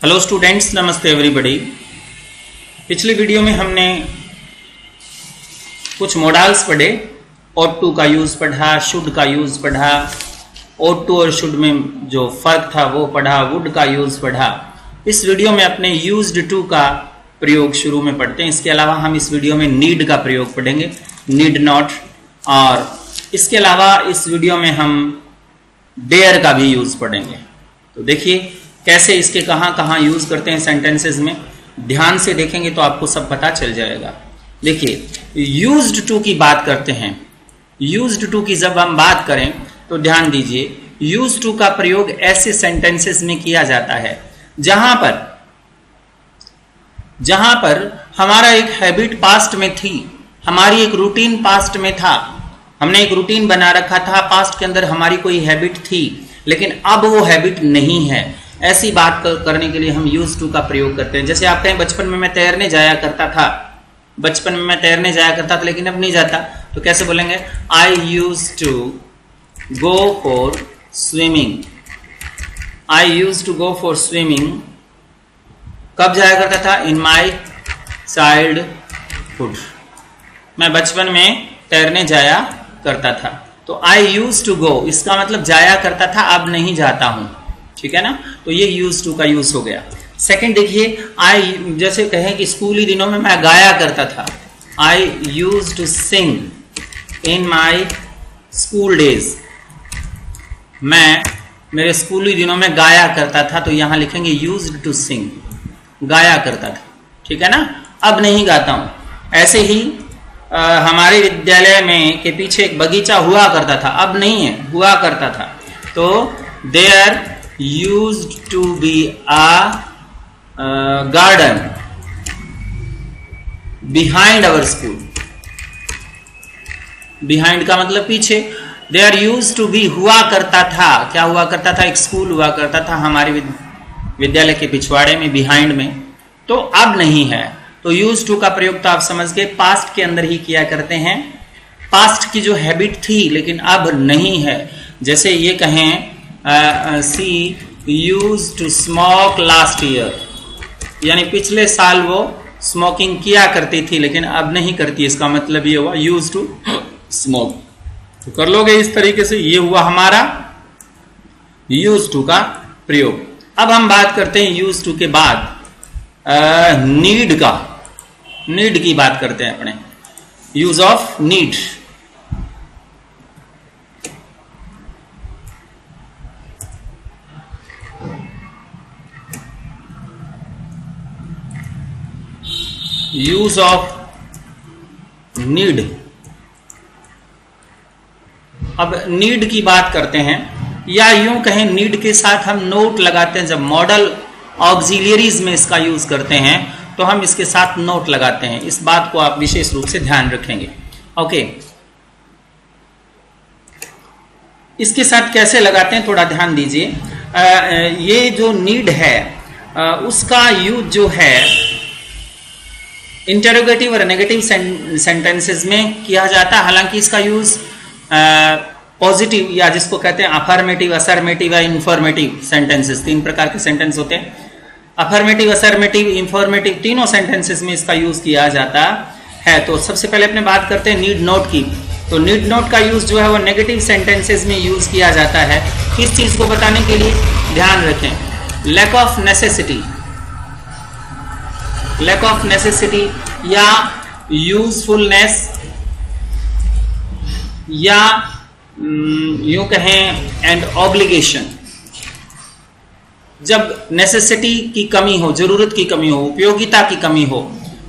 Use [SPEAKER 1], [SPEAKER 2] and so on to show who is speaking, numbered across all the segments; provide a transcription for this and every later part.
[SPEAKER 1] Hello students, नमस्ते everybody. पिछली video में हमने कुछ मॉडल्स पढ़े, ought to का यूज़ पढ़ा, should का यूज़ पढ़ा, ought to और should में जो फर्क था वो पढ़ा, would का यूज़ पढ़ा। इस वीडियो में अपने used to का प्रयोग शुरू में पढ़ते हैं। इसके अलावा हम इस वीडियो में need का प्रयोग पढ़ेंगे, need not। और इसके अलावा इस वीडियो में हम dare का भी यूज़ पढ़ेंगे। तो देखिए कैसे इसके कहाँ कहाँ यूज़ करते हैं सेंटेंसेस में, ध्यान से देखेंगे तो आपको सब पता चल जाएगा। देखिए यूज्ड टू की बात करते हैं। यूज्ड टू की जब हम बात करें तो ध्यान दीजिए, यूज्ड टू का प्रयोग ऐसे सेंटेंसेस में किया जाता है जहां पर हमारा एक हैबिट पास्ट में थी, हमारी एक रूटीन पास्ट में था, हमने एक रूटीन बना रखा था, पास्ट के अंदर हमारी कोई हैबिट थी, लेकिन अब वो हैबिट नहीं है। ऐसी बात करने के लिए हम यूज टू का प्रयोग करते हैं। जैसे आप कहें बचपन में मैं तैरने जाया करता था, लेकिन अब नहीं जाता, तो कैसे बोलेंगे? I use to go for swimming. I use to go for swimming. कब जाया करता था? In my childhood. मैं बचपन में तैरने जाया करता था। तो आई यूज टू गो, इसका मतलब जाया करता था, अब नहीं जाता हूं। ठीक है ना? तो ये यूज टू का यूज हो गया। सेकंड देखिए, आई जैसे कहें कि स्कूली दिनों में मैं गाया करता था। I use to sing in my school days. मैं मेरे स्कूली दिनों में गाया करता था, तो यहां लिखेंगे यूज टू सिंग, गाया करता था। ठीक है ना? अब नहीं गाता हूं। ऐसे ही हमारे विद्यालय में के पीछे एक बगीचा हुआ करता था, अब नहीं है, हुआ करता था। तो there used to be a garden behind our school। behind का मतलब पीछे। there used to be हुआ करता था, क्या हुआ करता था? एक स्कूल हुआ करता था हमारे विद्यालय के पिछवाड़े में, behind में। तो अब नहीं है। तो used to का प्रयोग तो आप समझ गए, पास्ट के अंदर ही किया करते हैं। पास्ट की जो हैबिट थी लेकिन अब नहीं है। जैसे ये कहें she use to smoke last year, यानी पिछले साल वो स्मोकिंग किया करती थी लेकिन अब नहीं करती। इसका मतलब ये हुआ यूज टू स्मोक। तो कर लोगे इस तरीके से। ये हुआ हमारा यूज टू का प्रयोग। अब हम बात करते हैं यूज टू के बाद नीड का। नीड की बात करते हैं अपने। Use of need. Use of need. अब नीड की बात करते हैं, या यूं कहें नीड के साथ हम नोट लगाते हैं। जब मॉडल ऑक्सिलियरीज में इसका यूज करते हैं तो हम इसके साथ नोट लगाते हैं। इस बात को आप विशेष रूप से ध्यान रखेंगे। ओके, इसके साथ कैसे लगाते हैं थोड़ा ध्यान दीजिए। ये जो नीड है उसका यूज जो है इंटरोगेटिव और नेगेटिव सेंटेंसेस में किया जाता है। हालांकि इसका यूज पॉजिटिव या जिसको कहते हैं अफर्मेटिव, असर्मेटिव या इंफॉर्मेटिव सेंटेंसेस, तीन प्रकार के सेंटेंस होते हैं। अफर्मेटिव, असर्मेटिव, इंफॉर्मेटिव, तीनों सेंटेंसेस में इसका यूज किया जाता है। तो सबसे पहले अपने बात करते हैं नीड नोट की। तो नीड नोट का यूज जो है वो नेगेटिव सेंटेंसेस में यूज किया जाता है। किस चीज को बताने के लिए? ध्यान रखें, lack of necessity. Lack of necessity या यूजफुलनेस, या यूं कहें एंड ऑब्लिगेशन। जब नेसेसिटी की कमी हो, जरूरत की कमी हो, उपयोगिता की कमी हो,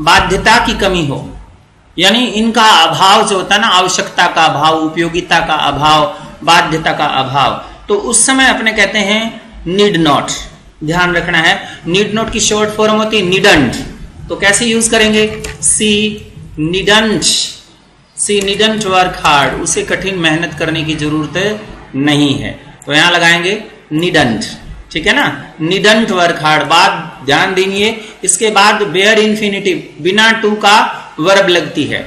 [SPEAKER 1] बाध्यता की कमी हो, यानी इनका अभाव जो होता है ना, आवश्यकता का अभाव, उपयोगिता का अभाव, बाध्यता का अभाव, तो उस समय अपने कहते हैं नीड नॉट। ध्यान रखना है, नीड नॉट की शॉर्ट फॉर्म होती है नीडंट। तो कैसे यूज करेंगे? सी नीडंट। सी नीडंट वर्क हार्ड। उसे कठिन मेहनत करने की जरूरत नहीं है, तो यहां लगाएंगे नीडंट। ठीक है ना? Needn't work hard. बात ध्यान दीजिए, इसके बाद बेयर इंफिनिटिव, बिना टू का वर्ब लगती है।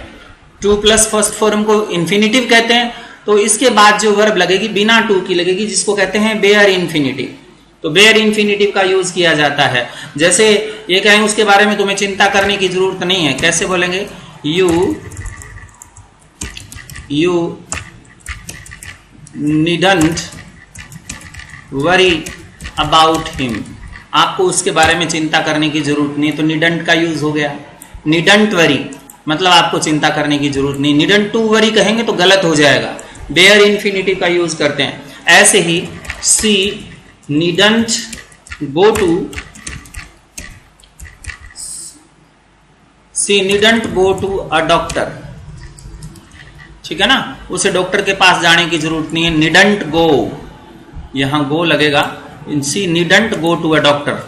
[SPEAKER 1] टू प्लस फर्स्ट फॉर्म को इंफिनिटिव कहते हैं। तो इसके बाद जो वर्ब लगेगी बिना टू की लगेगी, जिसको कहते हैं बेयर इंफिनिटिव। तो बेयर इंफिनिटिव का यूज किया जाता है। जैसे ये कहें उसके बारे में तुम्हें चिंता करने की जरूरत नहीं है, कैसे बोलेंगे? You needn't worry about him, आपको उसके बारे में चिंता करने की जरूरत नहीं, तो नीडंट का यूज हो गया। नीडंट वरी मतलब आपको चिंता करने की जरूरत नहीं, नीडंट टू वरी कहेंगे तो गलत हो जाएगा, बेयर इंफिनिटिव का यूज करते हैं। ऐसे ही she needn't go to a doctor, ठीक है ना, उसे डॉक्टर के पास जाने की जरूरत नहीं है, नीडंट गो, यहां गो लगेगा, she needn't go to a doctor,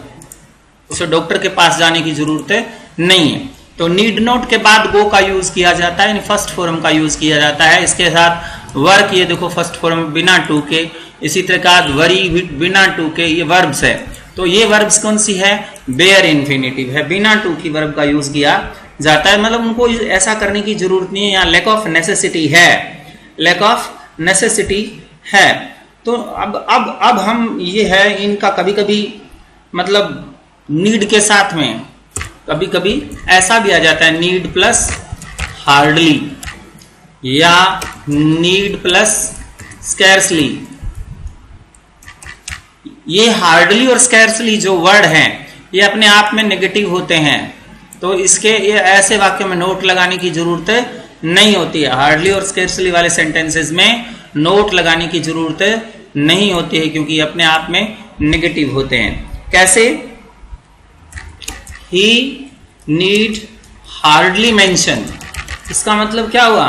[SPEAKER 1] उसे डॉक्टर के पास जाने की जरूरत नहीं है। तो नीड नॉट के बाद गो का यूज किया जाता है, फर्स्ट फॉर्म का यूज किया जाता है। इसके साथ वर्क, ये देखो फर्स्ट फॉर्म बिना टू के, इसी तरह वरी बिना टू के, ये वर्ब्स है। तो ये वर्ब्स कौन सी है? बेयर इंफिनिटिव है, बिना टू की वर्ब का यूज किया जाता है, मतलब उनको ऐसा करने की जरूरत नहीं है, यहाँ लैक ऑफ नेसेसिटी है, लैक ऑफ नेसेसिटी है। तो अब हम ये है इनका कभी कभी मतलब नीड के साथ में कभी कभी ऐसा भी आ जाता है, नीड प्लस हार्डली या नीड प्लस स्कैर्सली। ये हार्डली और स्कैर्सली जो वर्ड हैं ये अपने आप में नेगेटिव होते हैं, तो इसके ये ऐसे वाक्यों में नोट लगाने की जरूरत नहीं होती है। हार्डली और स्कैर्सली वाले सेंटेंसेस में नोट लगाने की जरूरत नहीं होती है, क्योंकि अपने आप में नेगेटिव होते हैं। कैसे? ही नीड हार्डली मेंशन, इसका मतलब क्या हुआ?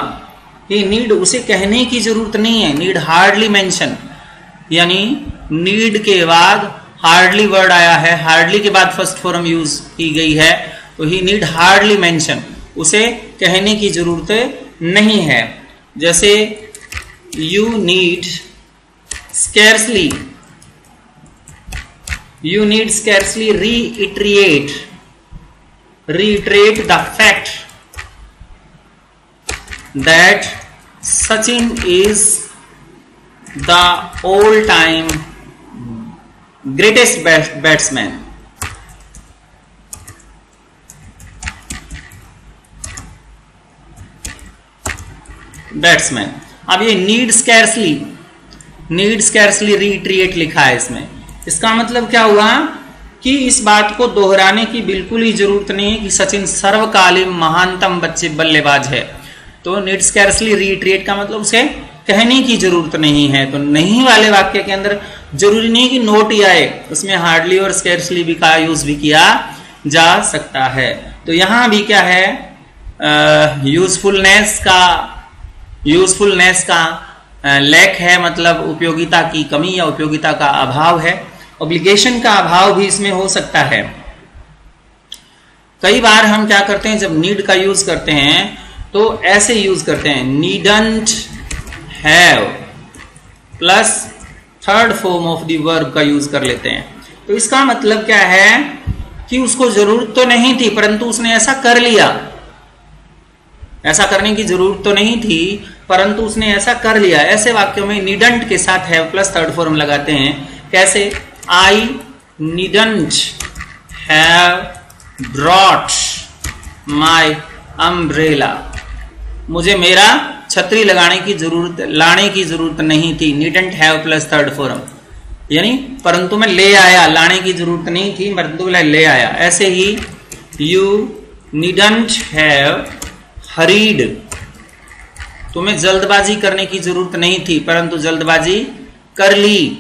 [SPEAKER 1] ही नीड, उसे कहने की जरूरत नहीं है, नीड हार्डली मेंशन, यानी नीड के बाद हार्डली वर्ड आया है, हार्डली के बाद फर्स्ट फॉर्म यूज की गई है, तो ही नीड हार्डली मेंशन, उसे कहने की जरूरत नहीं है। जैसे you need scarcely reiterate the fact that Sachin is the all-time greatest batsman. अब ये नीड स्कैर्सली reiterate लिखा है इसमें, इसका मतलब क्या हुआ कि इस बात को दोहराने की बिल्कुल ही जरूरत नहीं है कि सचिन सर्वकालीन महानतम बल्लेबाज है। तो नीड स्कैर्सली रीट्रेट का मतलब उसे कहने की जरूरत नहीं है। तो नहीं वाले वाक्य के अंदर जरूरी नहीं कि नोट ही आए, उसमें हार्डली और स्कैर्सली भी का यूज भी किया जा सकता है। तो यहां भी क्या है, यूजफुलनेस का लैक है, मतलब उपयोगिता की कमी या उपयोगिता का अभाव है। ऑब्लिगेशन का अभाव भी इसमें हो सकता है। कई बार हम क्या करते हैं, जब नीड का यूज करते हैं तो ऐसे यूज करते हैं, needn't have plus third form of the verb का यूज कर लेते हैं। तो इसका मतलब क्या है कि उसको जरूरत तो नहीं थी परंतु उसने ऐसा कर लिया, ऐसा करने की जरूरत तो नहीं थी परंतु उसने ऐसा कर लिया। ऐसे वाक्यों में नीडंट के साथ हैव प्लस थर्ड फॉर्म लगाते हैं। कैसे? I needn't have brought my umbrella, मुझे मेरा छतरी लाने की जरूरत नहीं थी। needn't have plus third form, यानी परंतु मैं ले आया, लाने की जरूरत नहीं थी परंतु मैं ले आया। ऐसे ही you needn't have hurried, तुम्हें जल्दबाजी करने की जरूरत नहीं थी परंतु जल्दबाजी कर ली।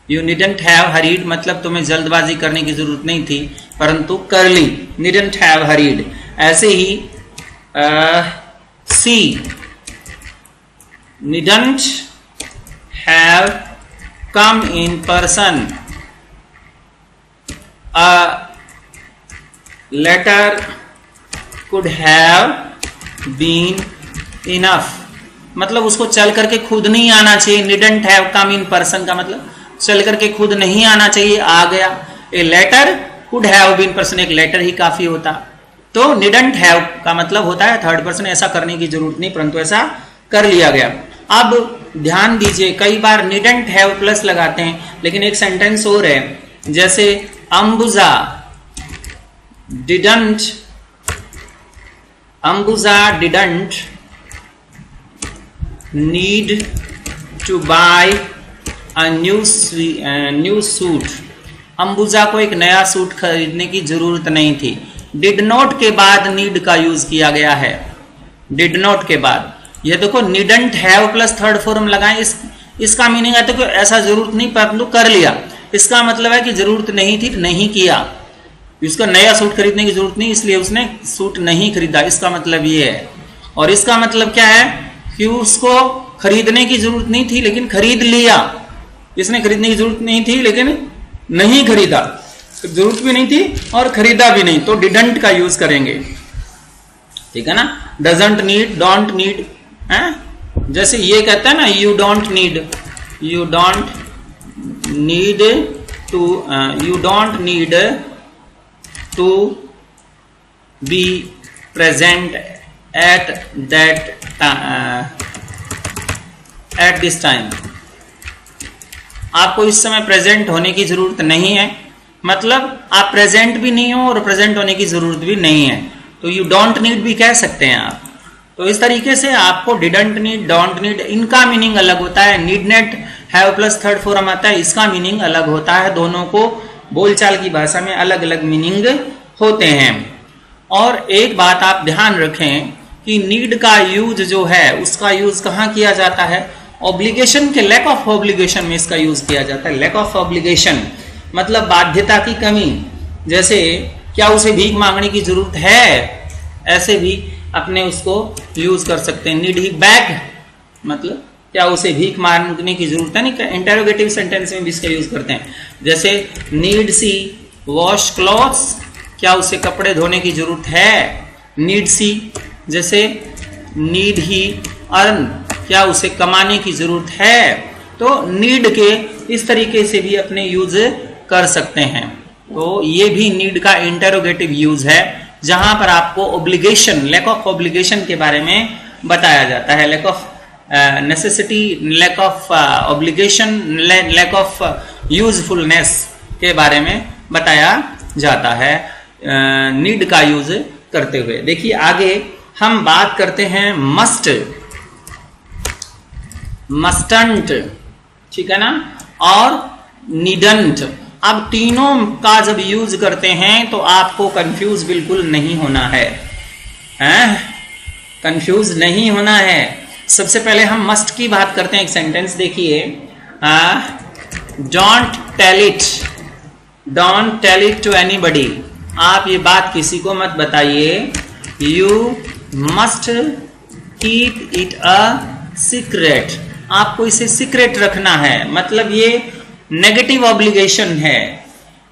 [SPEAKER 1] You needn't have hurried मतलब तुम्हें जल्दबाजी करने की जरूरत नहीं थी परंतु कर ली, needn't have hurried। ऐसे ही C needn't have come in person, a letter could have been enough, मतलब उसको चल करके खुद नहीं आना चाहिए। needn't have come in person का मतलब चल करके खुद नहीं आना चाहिए, आ गया। A letter could have been person, एक लेटर ही काफी होता। तो निडंट हैव का मतलब होता है थर्ड पर्सन, ऐसा करने की जरूरत नहीं परंतु ऐसा कर लिया गया। अब ध्यान दीजिए, कई बार निडंट हैव प्लस लगाते हैं, लेकिन एक सेंटेंस और है, जैसे Ambuja didn't need to buy a new suit. Ambuja को एक नया सूट खरीदने की जरूरत नहीं थी। डिड नॉट के बाद नीड का यूज किया गया है। डिड नॉट के बाद ये देखो needn't have plus third form लगाएं, इसका मीनिंग है तो कि ऐसा जरूरत नहीं परंतु कर लिया। इसका मतलब है कि जरूरत नहीं थी, नहीं किया। उसका नया सूट खरीदने की जरूरत नहीं, इसलिए उसने सूट नहीं खरीदा, इसका मतलब ये है। और इसका मतलब क्या है कि उसको खरीदने की जरूरत नहीं थी लेकिन खरीद लिया। इसने खरीदने की जरूरत नहीं थी लेकिन नहीं खरीदा, जरूरत भी नहीं थी और खरीदा भी नहीं, तो डिडंट का यूज करेंगे। ठीक है ना। डजंट नीड, डोंट नीड, जैसे ये कहता है ना you don't need to be present at this time. आपको इस समय प्रेजेंट होने की जरूरत नहीं है, मतलब आप प्रेजेंट भी नहीं हो और प्रेजेंट होने की जरूरत भी नहीं है, तो यू डोंट नीड भी कह सकते हैं आप। तो इस तरीके से आपको डिडंट नीड, डोंट नीड, इनका मीनिंग अलग होता है। Need net have plus third form आता है, इसका मीनिंग अलग होता है। दोनों को बोलचाल की भाषा में अलग अलग मीनिंग होते हैं। और एक बात आप ध्यान रखें कि नीड का यूज जो है उसका यूज कहाँ किया जाता है? ऑब्लिगेशन के लैक ऑफ ऑब्लिगेशन में इसका यूज किया जाता है। लैक ऑफ ऑब्लिगेशन मतलब बाध्यता की कमी। जैसे क्या उसे भीख मांगने की जरूरत है, ऐसे भी अपने उसको यूज कर सकते हैं। नीड ही बैग मतलब क्या उसे भीख मांगने की जरूरत है? नहीं, इंटेरोगेटिव सेंटेंस में भी इसका यूज करते हैं। जैसे नीड सी वॉश क्लॉथ्स, क्या उसे कपड़े धोने की जरूरत है? नीड सी। जैसे नीड ही अर्न, क्या उसे कमाने की जरूरत है? तो नीड के इस तरीके से भी अपने यूज कर सकते हैं। तो ये भी नीड का इंटेरोगेटिव यूज है, जहां पर आपको ऑब्लिगेशन, लैक ऑफ ऑब्लिगेशन के बारे में बताया जाता है। Lack of necessity, lack of obligation, lack of usefulness के बारे में बताया जाता है नीड का यूज करते हुए। देखिए आगे हम बात करते हैं मस्ट, मस्टंट, ठीक है ना, और नीडंट। अब तीनों का जब यूज करते हैं तो आपको कंफ्यूज बिल्कुल नहीं होना है, कंफ्यूज नहीं होना है। सबसे पहले हम मस्ट की बात करते हैं। एक सेंटेंस देखिए, don't tell it to anybody. आप ये बात किसी को मत बताइए। You must keep it a secret. आपको इसे सीक्रेट रखना है, मतलब ये नेगेटिव ऑब्लिगेशन है,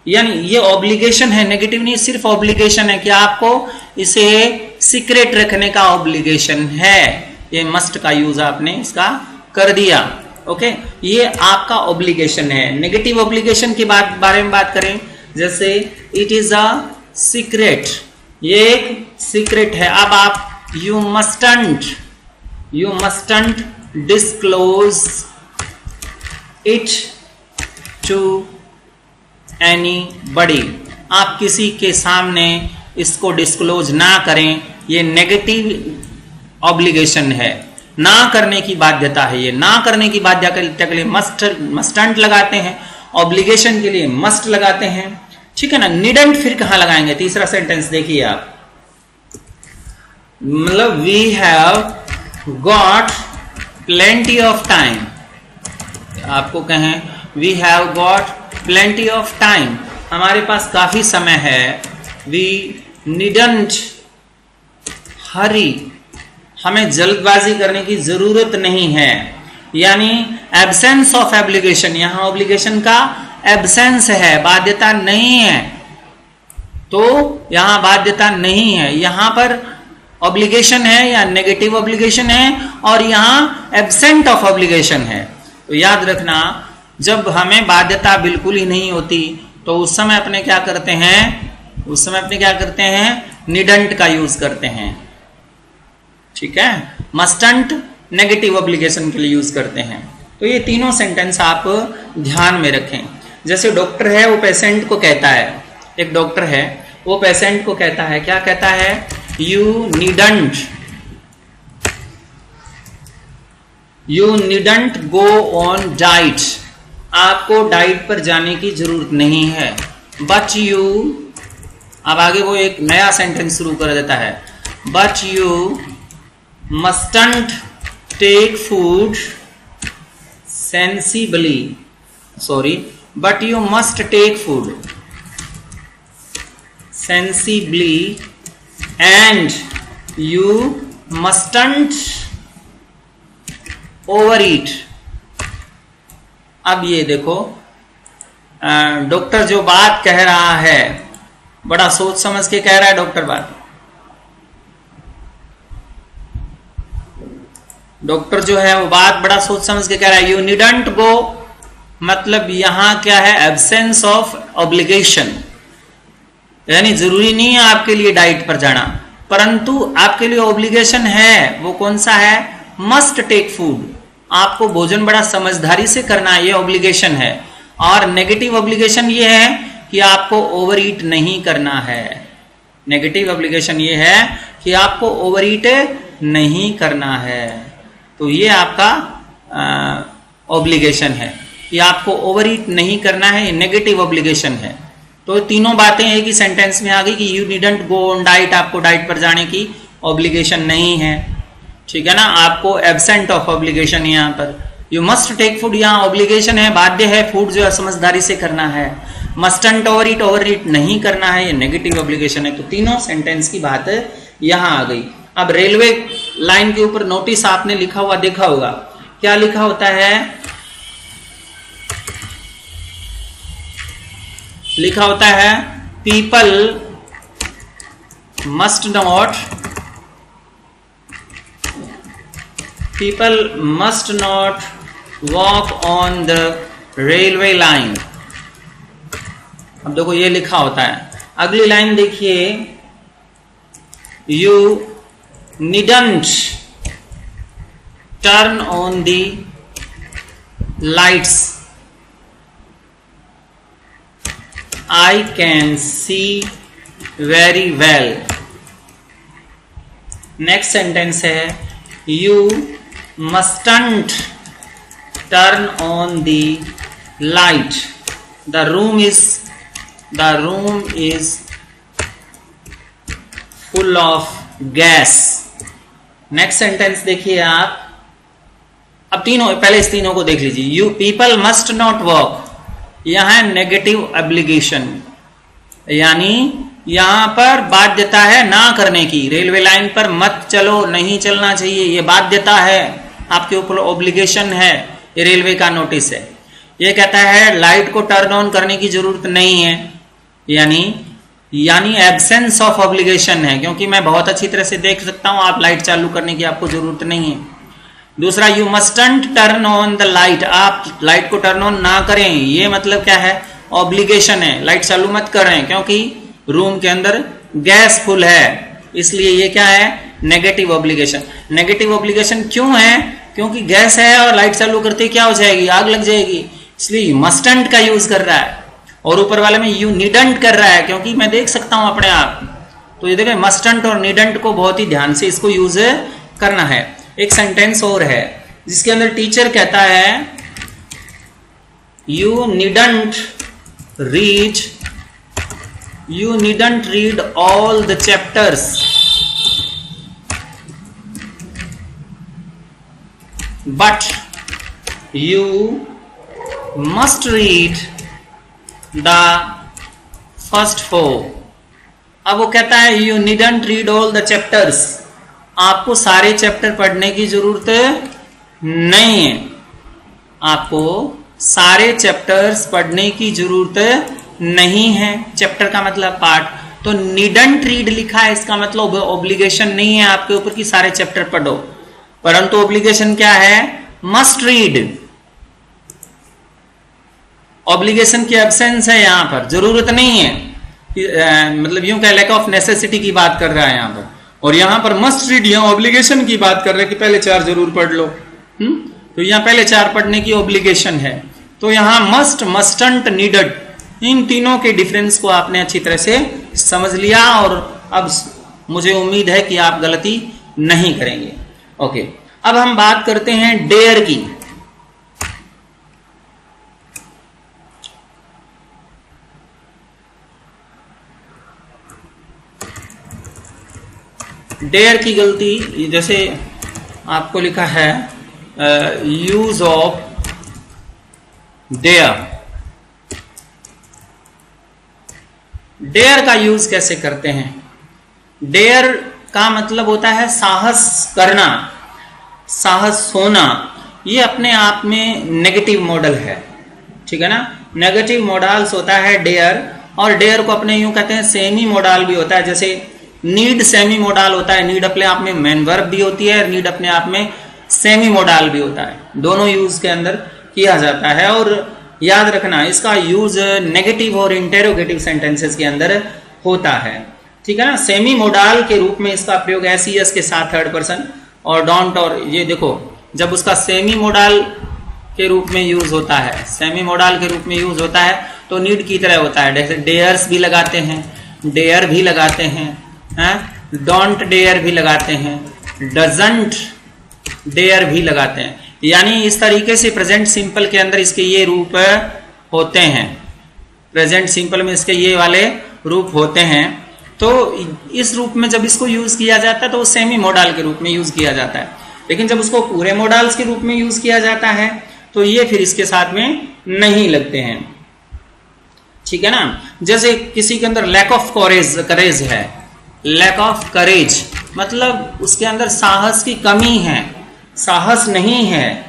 [SPEAKER 1] यानी ये ऑब्लिगेशन है, नेगेटिव नहीं, सिर्फ ऑब्लिगेशन है कि आपको इसे सीक्रेट रखने का ऑब्लिगेशन है। ये मस्ट का यूज आपने इसका कर दिया। ओके, ये आपका ऑब्लिगेशन है। नेगेटिव ऑब्लिगेशन की बारे में बात करें, जैसे इट इज अ सीक्रेट, ये एक सीक्रेट है। अब आप you mustn't disclose it to anybody. आप किसी के सामने इसको डिस्क्लोज ना करें, ये नेगेटिव ऑब्लिगेशन है, ना करने की बाध्यता है। ये ना करने की बाध्यता के लिए मस्टंट लगाते हैं, ऑब्लिगेशन के लिए मस्ट लगाते हैं, ठीक है ना। नीडंट फिर कहां लगाएंगे? तीसरा सेंटेंस देखिए आप, मतलब we have got plenty of time. आपको कहें we have got plenty of time, हमारे पास काफी समय है। वी नीडंट हरी, हमें जल्दबाजी करने की जरूरत नहीं है। यानी एब्सेंस ऑफ ऑब्लिगेशन, यहां ऑब्लिगेशन का एब्सेंस है, बाध्यता नहीं है। तो यहां बाध्यता नहीं है, यहां पर ऑब्लिगेशन है या नेगेटिव ऑब्लिगेशन है, और यहां एब्सेंट ऑफ ऑब्लिगेशन है। तो याद रखना, जब हमें बाध्यता बिल्कुल ही नहीं होती तो उस समय अपने क्या करते हैं? निडंट का यूज करते हैं, ठीक है। मस्टंट नेगेटिव ऑब्लिगेशन के लिए यूज करते हैं। तो ये तीनों सेंटेंस आप ध्यान में रखें। जैसे डॉक्टर है वो पेशेंट को कहता है, एक डॉक्टर है वो पेशेंट को कहता है, क्या कहता है, you needn't go on diet, आपको डाइट पर जाने की जरूरत नहीं है, बट यू, अब आगे वो एक नया सेंटेंस शुरू कर देता है, but you mustn't take food sensibly, sorry, but you must take food sensibly and you mustn't overeat. अब ये देखो, डॉक्टर जो बात कह रहा है बड़ा सोच समझ के कह रहा है डॉक्टर बात। डॉक्टर जो है वो बात बड़ा सोच समझ के कह रहा है। यू नीडंट गो मतलब यहां क्या है, एब्सेंस ऑफ ऑब्लिगेशन, यानी जरूरी नहीं है आपके लिए डाइट पर जाना, परंतु आपके लिए ऑब्लिगेशन है। वो कौन सा है, मस्ट टेक फूड, आपको भोजन बड़ा समझदारी से करना है, ये ऑब्लिगेशन है। और नेगेटिव ऑब्लिगेशन ये है कि आपको ओवर ईट नहीं करना है। नेगेटिव ऑब्लिगेशन ये है कि आपको ओवर ईट नहीं करना है। तो ये आपका ऑब्लिगेशन है कि आपको ओवर ईट नहीं करना है, ये नेगेटिव ऑब्लिगेशन है। तो तीनों बातें एक ही सेंटेंस में आ गई कि you needn't go on diet, आपको डाइट पर जाने की ऑब्लिगेशन नहीं है, ठीक है ना, आपको एब्सेंट ऑफ ऑब्लिगेशन है यहाँ पर। यू मस्ट टेक फूड, यहाँ ऑब्लिगेशन है, बाध्य है, फूड जो है समझदारी से करना है। मस्टंट ओवर ईट नहीं करना है, ये नेगेटिव ऑब्लिगेशन है। तो तीनों सेंटेंस की बात यहाँ आ गई। अब रेलवे लाइन के ऊपर नोटिस आपने लिखा हुआ देखा होगा, क्या लिखा होता है, लिखा होता है people must not walk on the railway line. अब देखो ये लिखा होता है। अगली लाइन देखिए, you needn't turn on the lights, I can see very well. Next sentence है, you mustn't turn on the light, the room is full of gas. Next sentence देखिए आप, अब तीनों, पहले इस तीनों को देख लीजिए। You people must not walk, यहां है नेगेटिव ऑब्लिगेशन, यानी यहां पर बाध्यता है ना करने की। रेलवे लाइन पर मत चलो, नहीं चलना चाहिए, ये बाध्यता है, आपके ऊपर ऑब्लिगेशन है, ये रेलवे का नोटिस है। ये कहता है लाइट को टर्न ऑन करने की जरूरत नहीं है, यानी एब्सेंस ऑफ ऑब्लिगेशन है, क्योंकि मैं बहुत अच्छी तरह से देख सकता हूं, आप लाइट चालू करने की आपको जरूरत नहीं है। दूसरा, you mustn't turn on the light, आप लाइट को टर्न ऑन ना करें, ये मतलब क्या है, ऑब्लिगेशन है, लाइट चालू मत करें, क्योंकि रूम के अंदर गैस फुल है, इसलिए ये क्या है, नेगेटिव ऑब्लिगेशन। नेगेटिव ऑब्लिगेशन क्यों है, क्योंकि गैस है और लाइट चालू करते क्या हो जाएगी, आग लग जाएगी, इसलिए मस्टंट का यूज कर रहा है। और ऊपर वाले में यू नीडंट कर रहा है, क्योंकि मैं देख सकता हूं अपने आप। तो ये देखें, मस्टंट और नीडंट को बहुत ही ध्यान से इसको यूज करना है। एक सेंटेंस और है जिसके अंदर टीचर कहता है you needn't read all the chapters, but you must read the first 4। अब वो कहता है you needn't read all the chapters, आपको सारे चैप्टर पढ़ने की जरूरत नहीं है, आपको सारे चैप्टर्स पढ़ने की जरूरत नहीं है। चैप्टर का मतलब पार्ट, तो नीडंट रीड लिखा है, इसका मतलब ऑब्लिगेशन नहीं है आपके ऊपर कि सारे चैप्टर पढ़ो, परंतु ऑब्लिगेशन क्या है, मस्ट रीड। ऑब्लिगेशन की एब्सेंस है, यहां पर जरूरत नहीं है, मतलब यूं कह, लैक ऑफ नेसेसिटी की बात कर रहा है यहां पर, और यहां पर मस्ट रीड, यहां ऑब्लिगेशन की बात कर रहे हैं कि पहले 4 जरूर पढ़ लो। तो यहां पहले 4 पढ़ने की ऑब्लिगेशन है, तो यहां मस्ट, मस्टंट, नीडेड, इन तीनों के डिफरेंस को आपने अच्छी तरह से समझ लिया और अब मुझे उम्मीद है कि आप गलती नहीं करेंगे। ओके, अब हम बात करते हैं डेयर की। डेयर की गलती, जैसे आपको लिखा है यूज ऑफ डेयर। डेयर का यूज कैसे करते हैं? डेयर का मतलब होता है साहस करना, साहस होना। ये अपने आप में नेगेटिव मॉडल है, ठीक है ना। नेगेटिव मॉडल्स होता है डेयर, और डेयर को अपने यूं कहते हैं सेमी मॉडल भी होता है। जैसे नीड सेमी मॉडल होता है, नीड अपने आप में मेन वर्ब भी होती है, नीड अपने आप में सेमी मॉडल भी होता है। दोनों यूज के अंदर किया जाता है। और याद रखना, इसका यूज नेगेटिव और इंटेरोगेटिव सेंटेंसेस के अंदर होता है, ठीक है ना। सेमी मॉडल के रूप में इसका प्रयोग एस के साथ थर्ड पर्सन और डोंट, और ये देखो जब उसका सेमी मॉडल के रूप में यूज होता है, सेमी मॉडल के रूप में यूज होता है तो नीड की तरह होता है। जैसे डेयर्स भी लगाते हैं, डेयर भी लगाते हैं, डोंट डेयर भी लगाते हैं, डजंट डेयर भी लगाते हैं। यानी इस तरीके से प्रेजेंट सिंपल के अंदर इसके ये रूप होते हैं, प्रेजेंट सिंपल में इसके ये वाले रूप होते हैं। तो इस रूप में जब इसको यूज किया जाता है तो वो सेमी मॉडल के रूप में यूज किया जाता है। लेकिन जब उसको पूरे मॉडल्स के रूप में यूज किया जाता है तो ये फिर इसके साथ में नहीं लगते हैं, ठीक है ना। जैसे किसी के अंदर लैक ऑफ करेज है, लैक ऑफ करेज मतलब उसके अंदर साहस की कमी है, साहस नहीं है,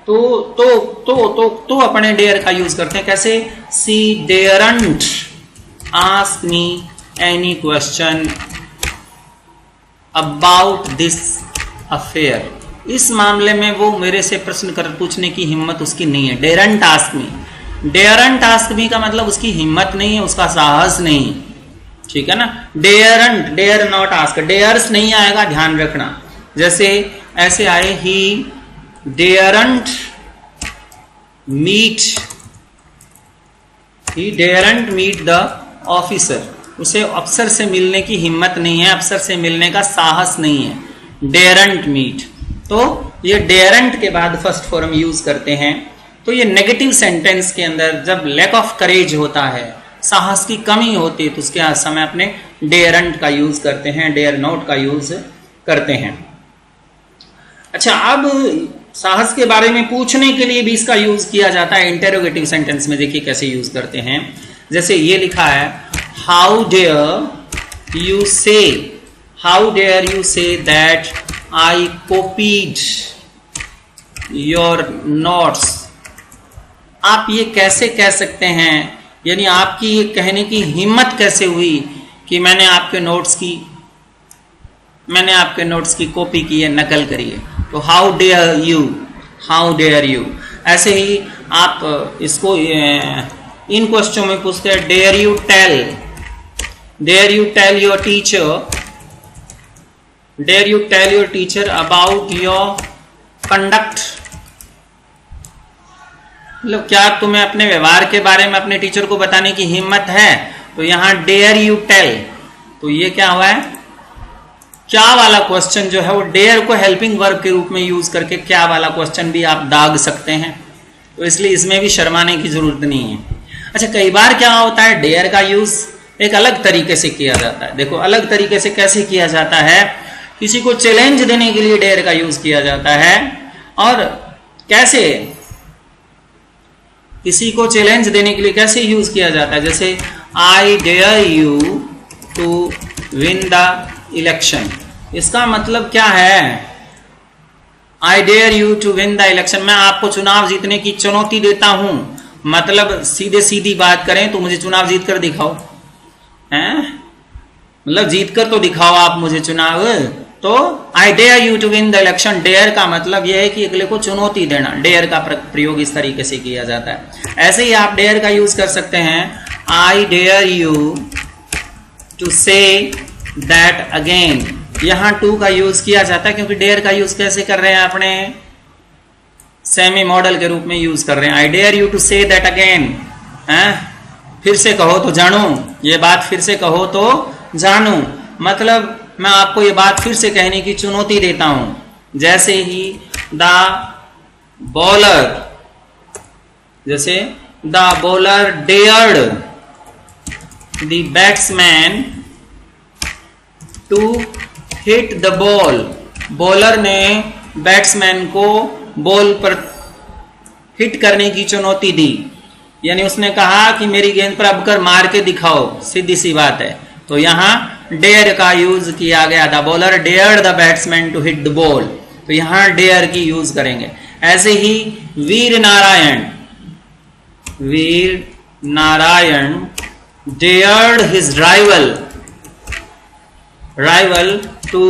[SPEAKER 1] तो अपने डेयर का यूज करते हैं। कैसे? She daren't ask me any question about this affair. इस मामले में वो मेरे से प्रश्न पूछने की हिम्मत उसकी नहीं है। डेयरंट आस्क मी, डेयरंट आस्क मी का मतलब उसकी हिम्मत नहीं है, उसका साहस नहीं, ठीक है ना। डेयरंट, डेयर नॉट आस्क, डेयर्स नहीं आएगा, ध्यान रखना। जैसे ऐसे आए, ही डेयरंट मीट द ऑफिसर, उसे अफसर से मिलने की हिम्मत नहीं है, अफसर से मिलने का साहस नहीं है, डेयरंट मीट। तो ये डेयरंट के बाद फर्स्ट फॉर्म यूज करते हैं। तो ये नेगेटिव सेंटेंस के अंदर जब लैक ऑफ करेज होता है, साहस की कमी होती है, तो उसके समय अपने डेयरंट का यूज करते हैं, डेयर नॉट का यूज करते हैं। अच्छा, अब साहस के बारे में पूछने के लिए भी इसका यूज किया जाता है इंटेरोगेटिव सेंटेंस में। देखिए कैसे यूज करते हैं। जैसे ये लिखा है, how dare you say that I copied your notes. आप ये कैसे कह सकते हैं, यानी आपकी ये कहने की हिम्मत कैसे हुई कि मैंने आपके नोट्स की कॉपी की है, नकल करी है। तो हाउ डेयर यू। ऐसे ही आप इसको इन क्वेश्चन में पूछते हैं, dare you tell your teacher about your conduct. मतलब क्या तुम्हें अपने व्यवहार के बारे में अपने टीचर को बताने की हिम्मत है? तो यहां डेयर यू टेल, तो ये क्या हुआ है, क्या वाला क्वेश्चन जो है वो डेयर को हेल्पिंग वर्ब के रूप में यूज करके क्या वाला क्वेश्चन भी आप दाग सकते हैं। तो इसलिए इसमें भी शर्माने की जरूरत नहीं है। अच्छा, कई बार क्या होता है, डेयर का यूज एक अलग तरीके से किया जाता है। देखो अलग तरीके से कैसे किया जाता है, किसी को चैलेंज देने के लिए डेयर का यूज किया जाता है। और कैसे किसी को चैलेंज देने के लिए कैसे यूज किया जाता है, जैसे I dare you to win the election. इसका मतलब क्या है, I dare you to win the election, मैं आपको चुनाव जीतने की चुनौती देता हूं। मतलब सीधी बात करें तो मुझे चुनाव जीत कर दिखाओ, हैं? मतलब जीत कर तो दिखाओ आप मुझे चुनाव। तो I dare you to win the election, dare का मतलब यह है कि अगले को चुनौती देना। डेयर का प्रयोग इस तरीके से किया जाता है। ऐसे ही आप डेयर का यूज कर सकते हैं, I dare you to say that again. यहां टू का यूज किया जाता है क्योंकि डेयर का यूज कैसे कर रहे हैं अपने, सेमी मॉडल के रूप में यूज कर रहे हैं। I dare you to say that again, फिर से कहो तो जानू, ये बात फिर से कहो तो जानू, मतलब मैं आपको ये बात फिर से कहने की चुनौती देता हूं। जैसे ही द बॉलर, जैसे the bowler dared the batsman to hit the ball, bowler ने बैट्समैन को बॉल पर हिट करने की चुनौती दी, यानी उसने कहा कि मेरी गेंद पर अब कर मार के दिखाओ, सीधी सी बात है। तो यहां डेयर का यूज किया गया, the bowler dare the batsman to hit the ball, तो यहां डेयर की यूज करेंगे। ऐसे ही Veer Narayan dared his rival to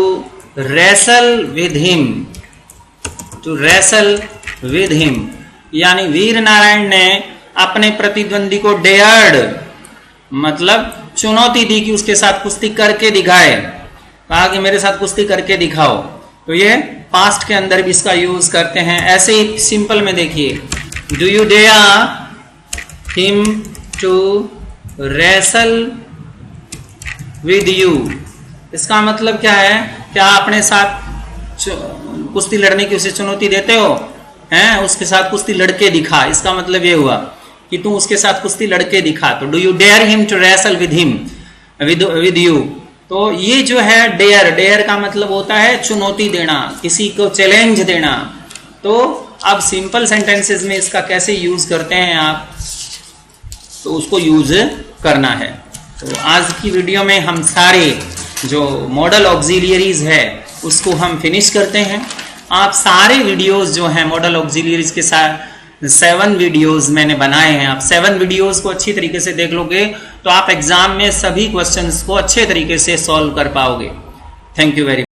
[SPEAKER 1] wrestle with him, यानी वीर नारायण ने अपने प्रतिद्वंदी को डेयर्ड मतलब चुनौती दी कि उसके साथ कुश्ती करके दिखाए, कहा कि मेरे साथ कुश्ती करके दिखाओ। तो ये पास्ट के अंदर भी इसका यूज करते हैं। ऐसे ही सिंपल में देखिए, do you dare him to wrestle with you, इसका मतलब क्या है, क्या अपने साथ कुश्ती लड़ने की उसे चुनौती देते हो, हैं, उसके साथ कुश्ती लड़के दिखा, इसका मतलब ये हुआ कि तू उसके साथ कुश्ती लड़के दिखा। तो do you dare him to wrestle with you, तो ये जो है डेयर का मतलब होता है चुनौती देना, किसी को चैलेंज देना। तो अब सिंपल सेंटेंसेस में इसका कैसे यूज करते हैं आप, तो उसको यूज करना है। तो आज की वीडियो में हम सारे जो मॉडल ऑक्सिलियरीज है उसको हम फिनिश करते हैं। आप सारे वीडियोस जो हैं मॉडल ऑक्सिलियरीज के साथ 7 वीडियोस मैंने बनाए हैं, आप 7 वीडियोस को अच्छी तरीके से देख लोगे तो आप एग्जाम में सभी क्वेश्चंस को अच्छे तरीके से सॉल्व कर पाओगे। Thank you very much.